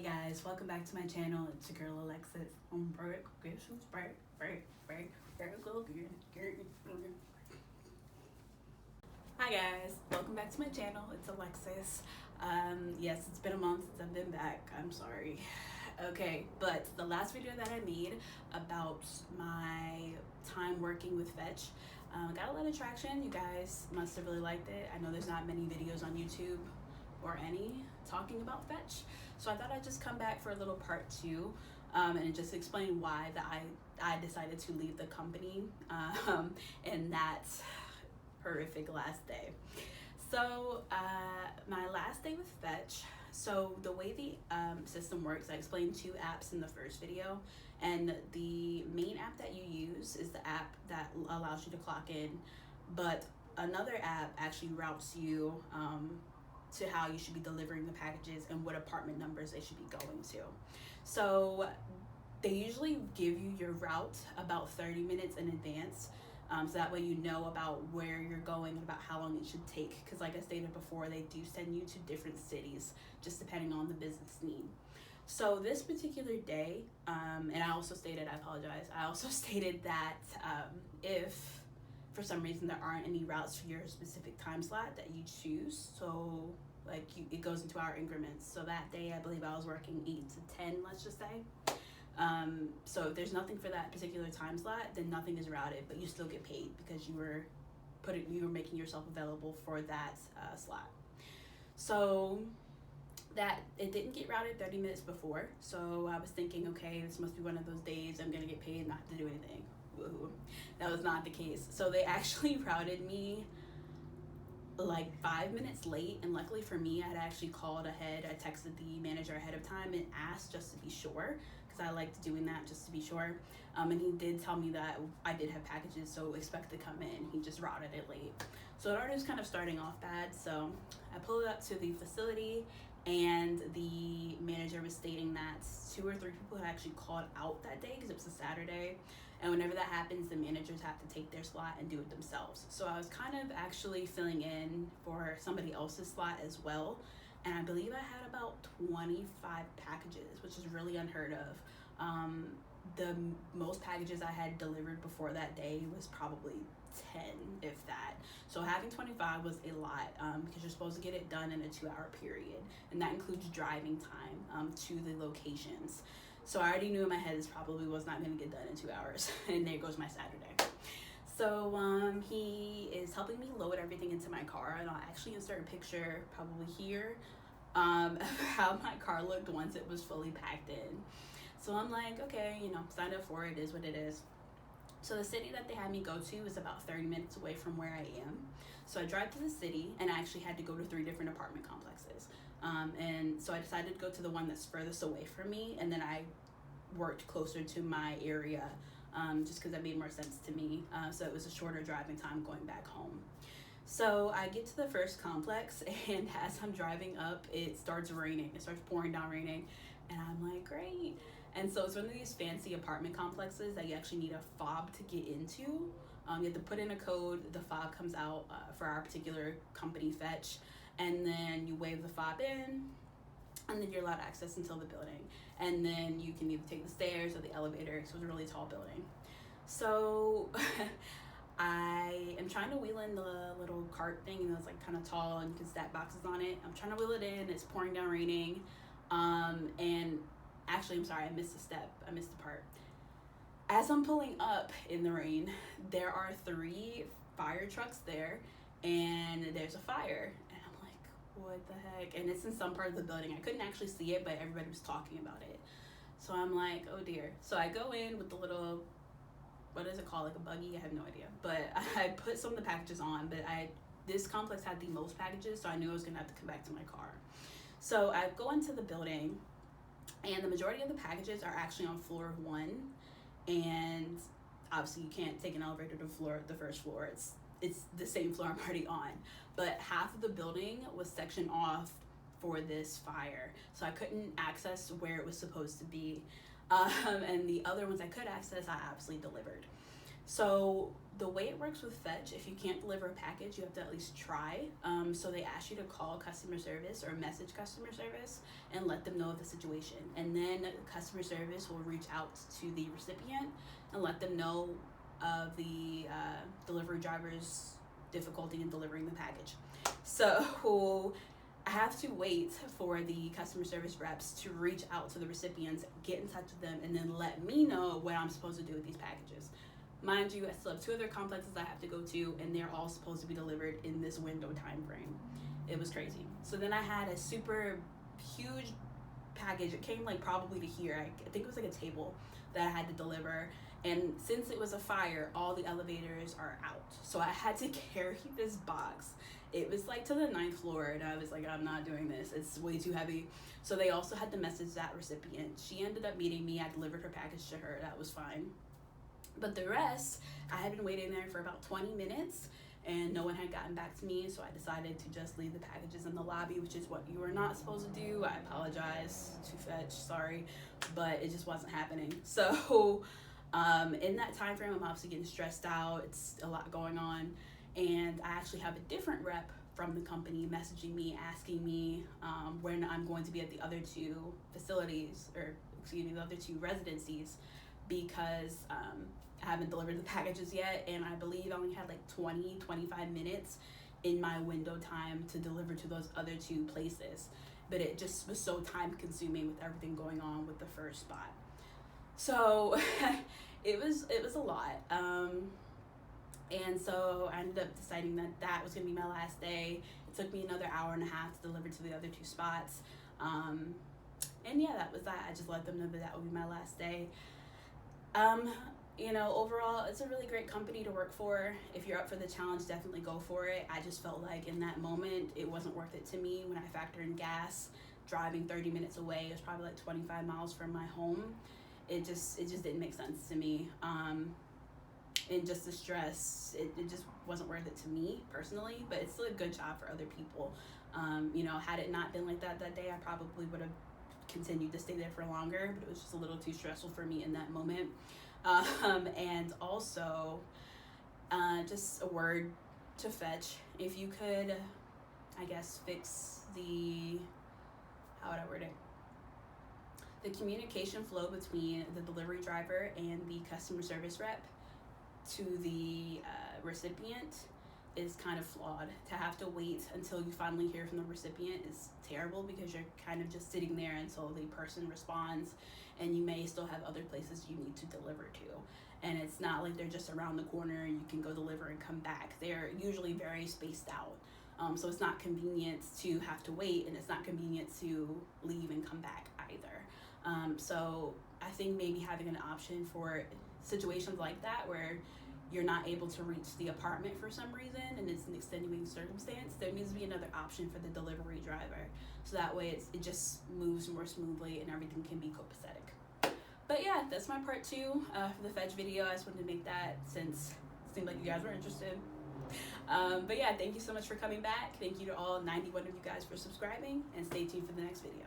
Hey guys, welcome back to my channel. It's your girl Alexis. Hi guys, welcome back to my channel. It's Alexis. Yes, it's been a month since I've been back. I'm sorry. Okay, but the last video that I made about my time working with Fetch got a lot of traction. You guys must have really liked it. I know there's not many videos on YouTube or any talking about Fetch, so I thought I'd just come back for a little part two and just explain why that I decided to leave the company and that horrific last day. So my last day with Fetch, so the way the system works, I explained two apps in the first video, and the main app that you use is the app that allows you to clock in, but another app actually routes you to how you should be delivering the packages and what apartment numbers they should be going to. So they usually give you your route about 30 minutes in advance, so that way you know about where you're going and about how long it should take, because like I stated before, they do send you to different cities just depending on the business need. So this particular day, and I also stated that if for some reason there aren't any routes for your specific time slot that you choose, so like it goes into our increments. So that day I believe I was working 8 to 10, let's just say. So if there's nothing for that particular time slot, then nothing is routed, but you still get paid because you were making yourself available for that slot. So that it didn't get routed 30 minutes before, so I was thinking, okay, this must be one of those days I'm gonna get paid not to do anything. Woo-hoo. That was not the case. So they actually routed me like 5 minutes late, and luckily for me, I had actually called ahead. I texted the manager ahead of time and asked just to be sure, because I liked doing that just to be sure. And he did tell me that I did have packages, so expect to come in. He just routed it late. So it already was kind of starting off bad. So I pulled up to the facility, and the manager was stating that 2 or 3 people had actually called out that day because it was a Saturday, and whenever that happens, the managers have to take their slot and do it themselves. So I was kind of actually filling in for somebody else's slot as well, and I believe I had about 25 packages, which is really unheard of. The most packages I had delivered before that day was probably 10, if that. So having 25 was a lot, because you're supposed to get it done in a 2-hour period, and that includes driving time to the locations. So I already knew in my head this probably was not going to get done in 2 hours, and there goes my Saturday. So he is helping me load everything into my car, and I'll actually insert a picture probably here of how my car looked once it was fully packed in. So I'm like, okay, signed up for it, is what it is. So the city that they had me go to is about 30 minutes away from where I am. So I drive to the city, and I actually had to go to 3 different apartment complexes. And so I decided to go to the one that's furthest away from me, and then I worked closer to my area, just because that made more sense to me. So it was a shorter driving time going back home. So I get to the first complex, and as I'm driving up, it starts raining. It starts pouring down raining, and I'm like, great. And so it's one of these fancy apartment complexes that you actually need a fob to get into. You have to put in a code, the fob comes out for our particular company, Fetch, and then you wave the fob in, and then you're allowed access until the building. And then you can either take the stairs or the elevator, because it was a really tall building. So I am trying to wheel in the little cart thing, it's like kind of tall and you can stack boxes on it. I'm trying to wheel it in, it's pouring down raining, and actually, I'm sorry, I missed a step. I missed a part. As I'm pulling up in the rain, there are 3 fire trucks there, and there's a fire. And I'm like, what the heck? And it's in some part of the building. I couldn't actually see it, but everybody was talking about it. So I'm like, oh dear. So I go in with the little, what is it called? Like a buggy? I have no idea. But I put some of the packages on, but this complex had the most packages, so I knew I was gonna have to come back to my car. So I go into the building, and the majority of the packages are actually on floor 1, and obviously you can't take an elevator to the first floor. It's the same floor I'm already on, but half of the building was sectioned off for this fire, so I couldn't access where it was supposed to be, and the other ones I could access, I absolutely delivered. So the way it works with Fetch, if you can't deliver a package, you have to at least try. So they ask you to call customer service or message customer service and let them know of the situation. And then customer service will reach out to the recipient and let them know of the delivery driver's difficulty in delivering the package. So I have to wait for the customer service reps to reach out to the recipients, get in touch with them, and then let me know what I'm supposed to do with these packages. Mind you, I still have 2 other complexes I have to go to, and they're all supposed to be delivered in this window time frame. It was crazy. So then I had a super huge package. It came like probably to here. I think it was like a table that I had to deliver. And since it was a fire, all the elevators are out. So I had to carry this box. It was like to the 9th floor, and I was like, I'm not doing this. It's way too heavy. So they also had to message that recipient. She ended up meeting me. I delivered her package to her. That was fine. But the rest, I had been waiting there for about 20 minutes and no one had gotten back to me, so I decided to just leave the packages in the lobby, which is what you are not supposed to do. I apologize to Fetch, sorry, but it just wasn't happening. So in that time frame, I'm obviously getting stressed out. It's a lot going on, and I actually have a different rep from the company messaging me, asking me when I'm going to be at the other 2 facilities, or excuse me, the other 2 residencies, because I haven't delivered the packages yet, and I believe I only had like 25 minutes in my window time to deliver to those other 2 places. But it just was so time consuming with everything going on with the first spot. So it was a lot. And so I ended up deciding that was gonna be my last day. It took me another hour and a half to deliver to the other 2 spots. And yeah, that was that. I just let them know that would be my last day. You know, overall, it's a really great company to work for. If you're up for the challenge, definitely go for it. I just felt like in that moment, it wasn't worth it to me when I factor in gas. Driving 30 minutes away, it was probably like 25 miles from my home. It just didn't make sense to me. And just the stress, it just wasn't worth it to me personally, but it's still a good job for other people. You know, had it not been like that day, I probably would have continued to stay there for longer, but it was just a little too stressful for me in that moment. And also, just a word to Fetch. If you could, I guess, fix how would I word it? The communication flow between the delivery driver and the customer service rep to the recipient is kind of flawed. To have to wait until you finally hear from the recipient is terrible, because you're kind of just sitting there until the person responds, and you may still have other places you need to deliver to. And it's not like they're just around the corner and you can go deliver and come back. They're usually very spaced out. So it's not convenient to have to wait, and it's not convenient to leave and come back either. So I think maybe having an option for situations like that where you're not able to reach the apartment for some reason and it's an extenuating circumstance, there needs to be another option for the delivery driver, so that way it just moves more smoothly and everything can be copacetic. But yeah, that's my part 2 for the Fetch video. I just wanted to make that since it seemed like you guys were interested. But yeah, thank you so much for coming back. Thank you to all 91 of you guys for subscribing, and stay tuned for the next video.